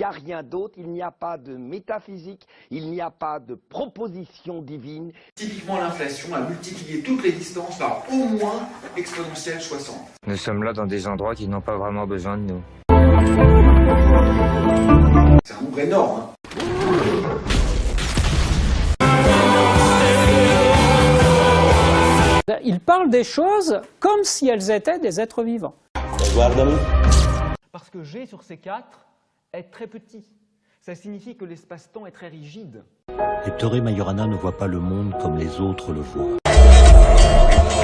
n'y a rien d'autre, il n'y a pas de métaphysique, il n'y a pas de proposition divine. Typiquement, l'inflation a multiplié toutes les distances par au moins exponentielle 60. Nous sommes là dans des endroits qui n'ont pas vraiment besoin de nous. C'est un nombre énorme, hein. Il parle des choses comme si elles étaient des êtres vivants. Parce que G sur C4 est très petit. Ça signifie que l'espace-temps est très rigide. Ettore Majorana ne voit pas le monde comme les autres le voient.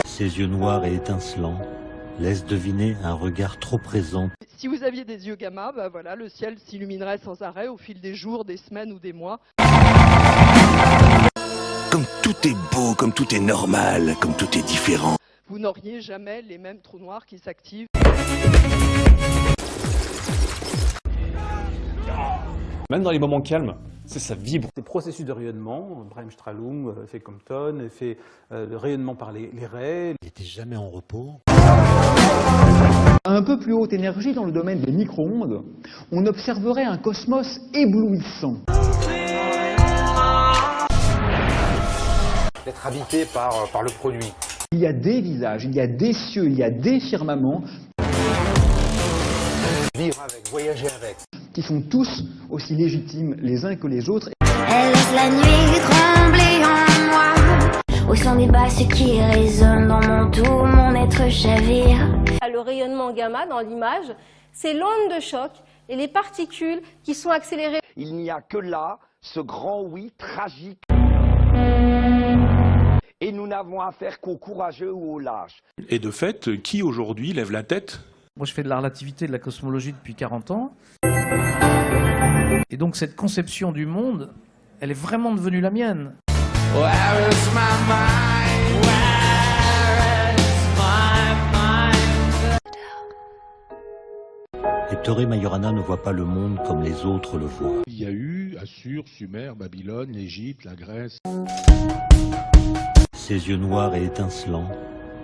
Ses yeux noirs et étincelants laissent deviner un regard trop présent. Si vous aviez des yeux gamma, bah voilà, le ciel s'illuminerait sans arrêt au fil des jours, des semaines ou des mois. Comme tout est beau, comme tout est normal, comme tout est différent. Vous n'auriez jamais les mêmes trous noirs qui s'activent. Même dans les moments calmes, ça vibre. Ces processus de rayonnement, Bremsstrahlung, effet Compton, effet de rayonnement par les raies. Il n'était jamais en repos. À un peu plus haute énergie, dans le domaine des micro-ondes, on observerait un cosmos éblouissant. D'être habité par le produit. Il y a des visages, il y a des cieux, il y a des firmaments. Vivre avec, voyager avec. Qui sont tous aussi légitimes les uns que les autres. Elle laisse la nuit trembler en moi. Au son des basses qui résonnent dans mon tout, mon être chavire. Le rayonnement gamma dans l'image, c'est l'onde de choc et les particules qui sont accélérées. Il n'y a que là ce grand oui tragique. Et nous n'avons affaire qu'aux courageux ou aux lâches. Et de fait, qui aujourd'hui lève la tête? Moi, je fais de la relativité, de la cosmologie depuis 40 ans. Et donc, cette conception du monde, elle est vraiment devenue la mienne. Where is my mind? Where is my mind? Ettore Majorana ne voit pas le monde comme les autres le voient. Il y a eu Assur, Sumer, Babylone, l'Égypte, la Grèce. Ses yeux noirs et étincelants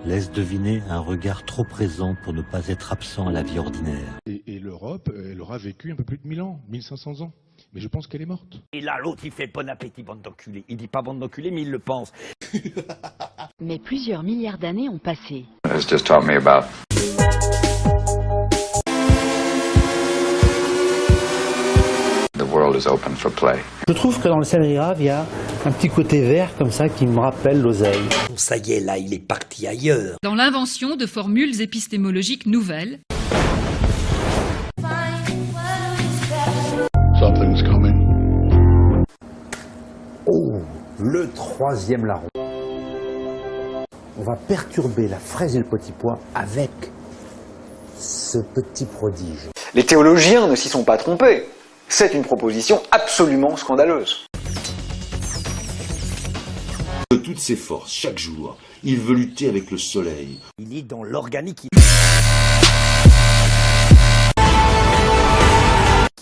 laissent deviner un regard trop présent pour ne pas être absent à la vie ordinaire. Et l'Europe, elle aura vécu un peu plus de 1000 ans, 1500 ans. Mais je pense qu'elle est morte. Et là, l'autre, il fait bon appétit, bande d'enculés. Il dit pas bande d'enculés, mais il le pense. Mais plusieurs milliards d'années ont passé. It's just taught me about. The world is open for play. Je trouve que dans le céleri grave, il y a un petit côté vert comme ça qui me rappelle l'oseille. Ça y est, là, il est parti ailleurs. Dans l'invention de formules épistémologiques nouvelles. Something's coming. Oh, le troisième larron. On va perturber la fraise et le petit pois avec ce petit prodige. Les théologiens ne s'y sont pas trompés. C'est une proposition absolument scandaleuse. De toutes ses forces, chaque jour, il veut lutter avec le soleil. Il est dans l'organique.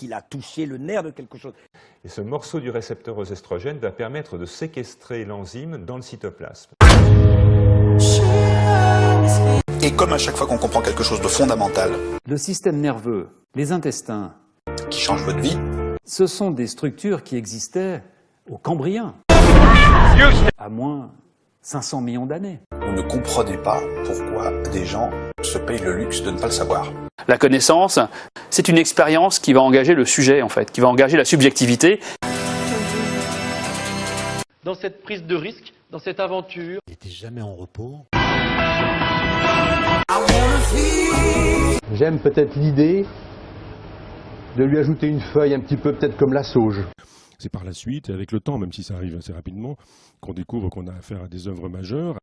Il a touché le nerf de quelque chose. Et ce morceau du récepteur aux estrogènes va permettre de séquestrer l'enzyme dans le cytoplasme. Et comme à chaque fois qu'on comprend quelque chose de fondamental, le système nerveux, les intestins, qui change votre vie, ce sont des structures qui existaient au Cambrien, à moins 500 millions d'années. on ne comprenait pas pourquoi des gens se payent le luxe de ne pas le savoir. La connaissance, c'est une expérience qui va engager le sujet, en fait, qui va engager la subjectivité. Dans cette prise de risque, dans cette aventure... Il n'était jamais en repos. J'aime peut-être l'idée de lui ajouter une feuille un petit peu peut-être comme la sauge. C'est par la suite, avec le temps, même si ça arrive assez rapidement, qu'on découvre qu'on a affaire à des œuvres majeures.